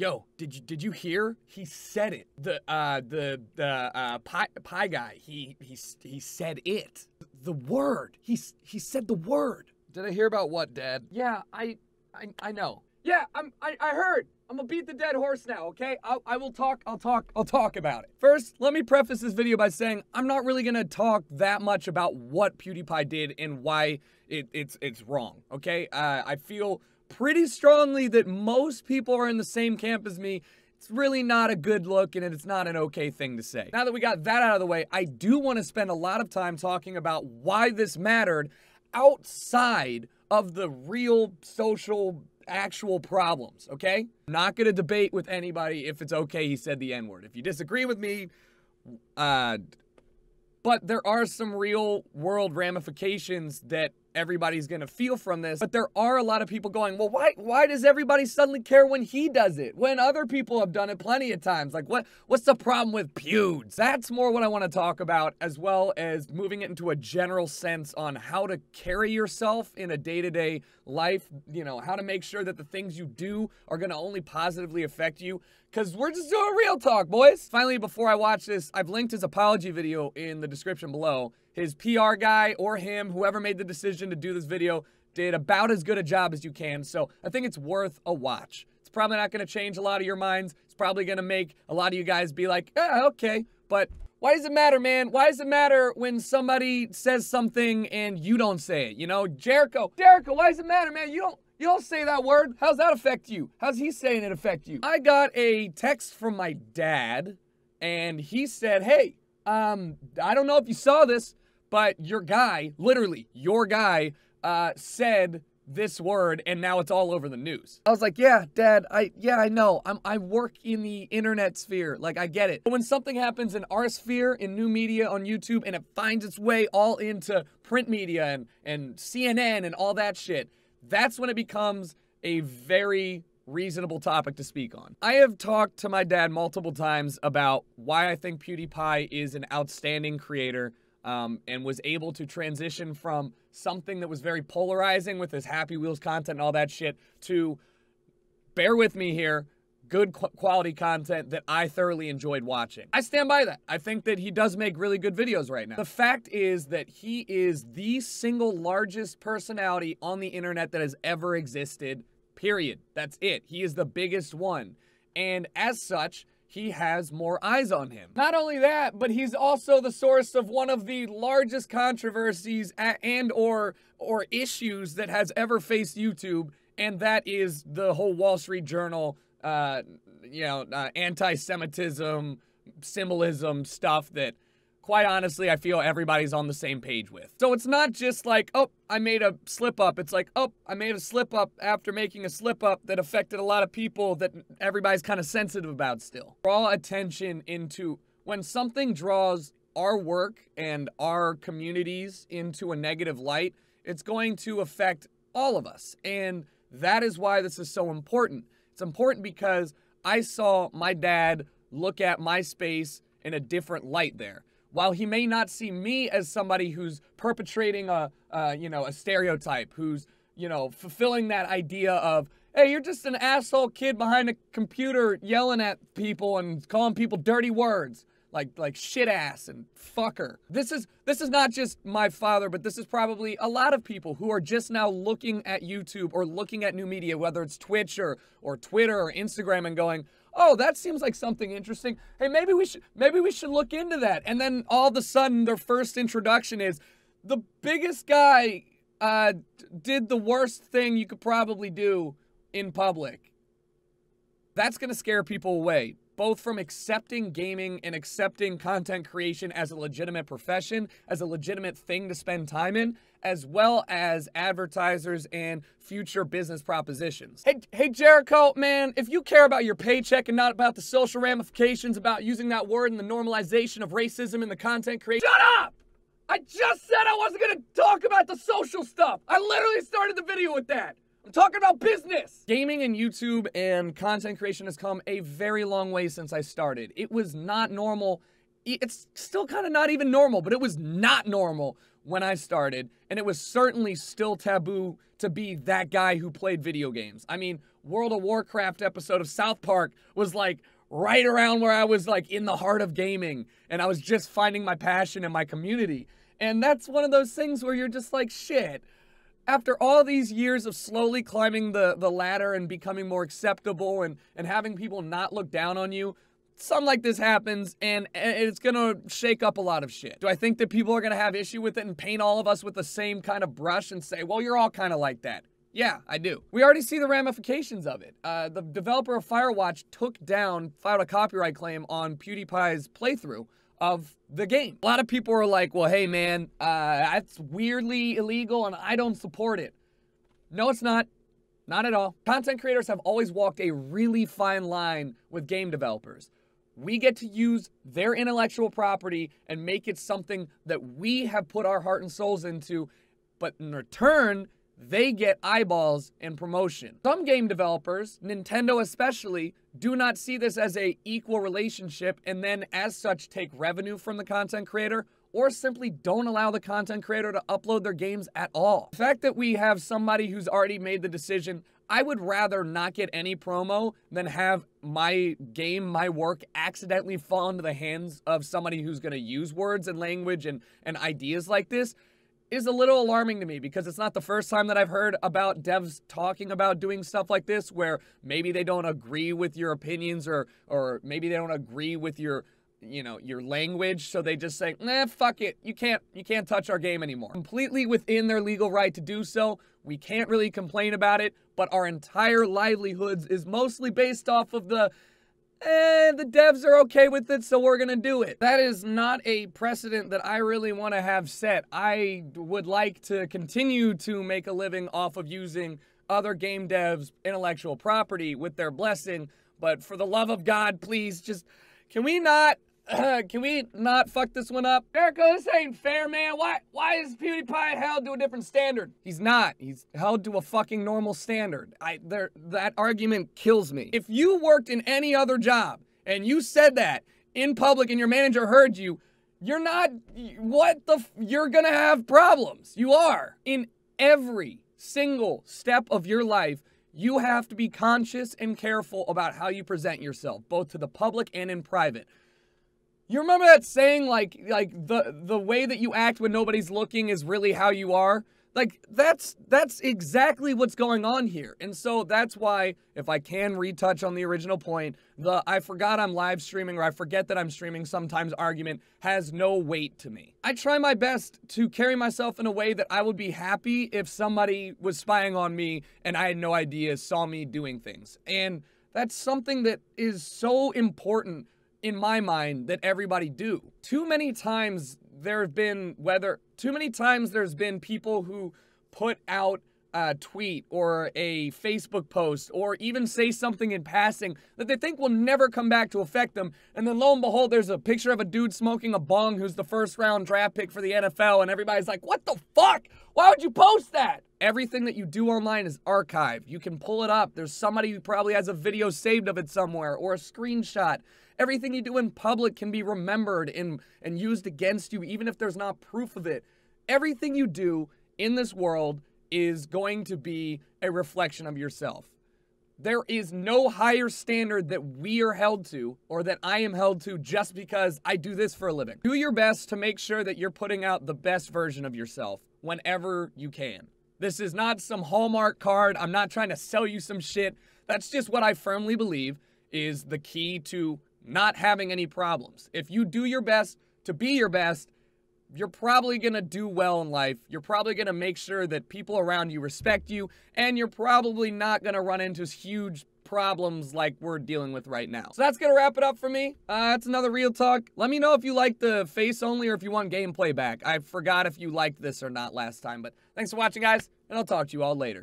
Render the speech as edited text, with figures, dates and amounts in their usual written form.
Yo, did you hear? He said it. The pie guy. He said it. The word. He said the word. Did I hear about what, Dad? Yeah, I know. Yeah, I heard. I'm gonna beat the dead horse now, okay? I'll talk about it. First, let me preface this video by saying I'm not really gonna talk that much about what PewDiePie did and why it's wrong, okay? I feel pretty strongly that most people are in the same camp as me. It's really not a good look and it's not an okay thing to say. Now that we got that out of the way, I do want to spend a lot of time talking about why this mattered outside of the real social actual problems, okay? I'm not gonna debate with anybody if it's okay he said the N-word. If you disagree with me, but there are some real world ramifications that everybody's gonna feel from this. But there are a lot of people going, well, why does everybody suddenly care when he does it? When other people have done it plenty of times? Like, what's the problem with pewds? That's more what I wanna talk about, as well as moving it into a general sense on how to carry yourself in a day-to-day life, you know, how to make sure that the things you do are gonna only positively affect you. Cause we're just doing real talk, boys. Finally, before I watch this, I've linked his apology video in the description below. His PR guy or him, whoever made the decision to do this video, did about as good a job as you can. So I think it's worth a watch. It's probably not gonna change a lot of your minds. It's probably gonna make a lot of you guys be like, okay. But why does it matter, man? Why does it matter when somebody says something and you don't say it? You know, Jericho, why does it matter, man? You don't say that word. How's that affect you? How's he saying it affect you? I got a text from my dad, and he said, hey, I don't know if you saw this, but your guy, literally, your guy, said this word, and now it's all over the news. I was like, yeah, Dad, I know. I work in the internet sphere. Like, I get it. But when something happens in our sphere, in new media on YouTube, and it finds its way all into print media and CNN and all that shit, that's when it becomes a very reasonable topic to speak on. I have talked to my dad multiple times about why I think PewDiePie is an outstanding creator, and was able to transition from something that was very polarizing with his Happy Wheels content and all that shit to, bear with me here, good quality content that I thoroughly enjoyed watching. I stand by that. I think that he does make really good videos right now. The fact is that he is the single largest personality on the internet that has ever existed, period. That's it. He is the biggest one. And as such, he has more eyes on him. Not only that, but he's also the source of one of the largest controversies and or issues that has ever faced YouTube, and that is the whole Wall Street Journal, anti-Semitism, symbolism stuff that, quite honestly, I feel everybody's on the same page with. So it's not just like, oh, I made a slip up. It's like, oh, I made a slip up after making a slip up that affected a lot of people that everybody's kind of sensitive about still. Draw attention into when something draws our work and our communities into a negative light, it's going to affect all of us. And that is why this is so important. It's important because I saw my dad look at my space in a different light there. While he may not see me as somebody who's perpetrating a stereotype, who's, fulfilling that idea of, hey, you're just an asshole kid behind a computer yelling at people and calling people dirty words like shit ass and fucker. This is not just my father, but this is probably a lot of people who are just now looking at YouTube or looking at new media, whether it's Twitch or Twitter or Instagram, and going, oh, that seems like something interesting. Hey, maybe we should look into that. And then all of a sudden, their first introduction is the biggest guy did the worst thing you could probably do in public. That's gonna scare people away, both from accepting gaming and accepting content creation as a legitimate profession, as a legitimate thing to spend time in, as well as advertisers and future business propositions. Hey, Jericho, man, if you care about your paycheck and not about the social ramifications about using that word and the normalization of racism in the content creation— Shut up! I just said I wasn't gonna talk about the social stuff. I literally started the video with that. I'm talking about business. Gaming and YouTube and content creation has come a very long way since I started. It was not normal. It's still kind of not even normal, but it was not normal when I started, and it was certainly still taboo to be that guy who played video games. I mean, World of Warcraft episode of South Park was like right around where I was like in the heart of gaming, and I was just finding my passion and my community. And that's one of those things where you're just like, shit, after all these years of slowly climbing the ladder and becoming more acceptable and having people not look down on you, something like this happens, and it's gonna shake up a lot of shit. Do I think that people are gonna have issue with it and paint all of us with the same kind of brush and say, well, you're all kind of like that? Yeah, I do. We already see the ramifications of it. The developer of Firewatch filed a copyright claim on PewDiePie's playthrough of the game. A lot of people are like, well, hey man, that's weirdly illegal and I don't support it. No, it's not. Not at all. Content creators have always walked a really fine line with game developers. We get to use their intellectual property and make it something that we have put our heart and souls into, but in return, they get eyeballs and promotion. Some game developers, Nintendo especially, do not see this as an equal relationship and then as such take revenue from the content creator, or simply don't allow the content creator to upload their games at all. The fact that we have somebody who's already made the decision, I would rather not get any promo than have my game, my work, accidentally fall into the hands of somebody who's gonna use words and language and ideas like this, is a little alarming to me, because it's not the first time that I've heard about devs talking about doing stuff like this, where maybe they don't agree with your opinions or maybe they don't agree with your language, so they just say, nah, fuck it, you can't touch our game anymore. Completely within their legal right to do so. We can't really complain about it, but our entire livelihoods is mostly based off of the devs are okay with it, so we're gonna do it. That is not a precedent that I really want to have set. I would like to continue to make a living off of using other game devs' intellectual property with their blessing, but for the love of God, please just, can we not fuck this one up? Jericho, this ain't fair, man. Why is PewDiePie held to a different standard? He's not. He's held to a fucking normal standard. That argument kills me. If you worked in any other job and you said that in public and your manager heard you, you're gonna have problems. You are. In every single step of your life, you have to be conscious and careful about how you present yourself, both to the public and in private. You remember that saying, like the way that you act when nobody's looking is really how you are? Like, that's exactly what's going on here. And so that's why, if I can retouch on the original point, the I forgot I'm live streaming or I forget that I'm streaming sometimes argument has no weight to me. I try my best to carry myself in a way that I would be happy if somebody was spying on me and I had no idea, saw me doing things. And that's something that is so important in my mind that everybody do. Too many times there's been people who put out a tweet or a Facebook post or even say something in passing that they think will never come back to affect them, and then lo and behold, there's a picture of a dude smoking a bong who's the first-round draft pick for the NFL, and everybody's like, what the fuck? Why would you post that? Everything that you do online is archived. You can pull it up. There's somebody who probably has a video saved of it somewhere or a screenshot. Everything you do in public can be remembered and used against you, even if there's not proof of it. Everything you do in this world is going to be a reflection of yourself. There is no higher standard that we are held to, or that I am held to, just because I do this for a living. Do your best to make sure that you're putting out the best version of yourself whenever you can. This is not some Hallmark card. I'm not trying to sell you some shit. That's just what I firmly believe is the key to not having any problems. If you do your best to be your best, you're probably gonna do well in life. You're probably gonna make sure that people around you respect you, and you're probably not gonna run into huge problems like we're dealing with right now. So that's gonna wrap it up for me. That's another Real Talk. Let me know if you like the face only or if you want gameplay back. I forgot if you liked this or not last time, but thanks for watching, guys, and I'll talk to you all later.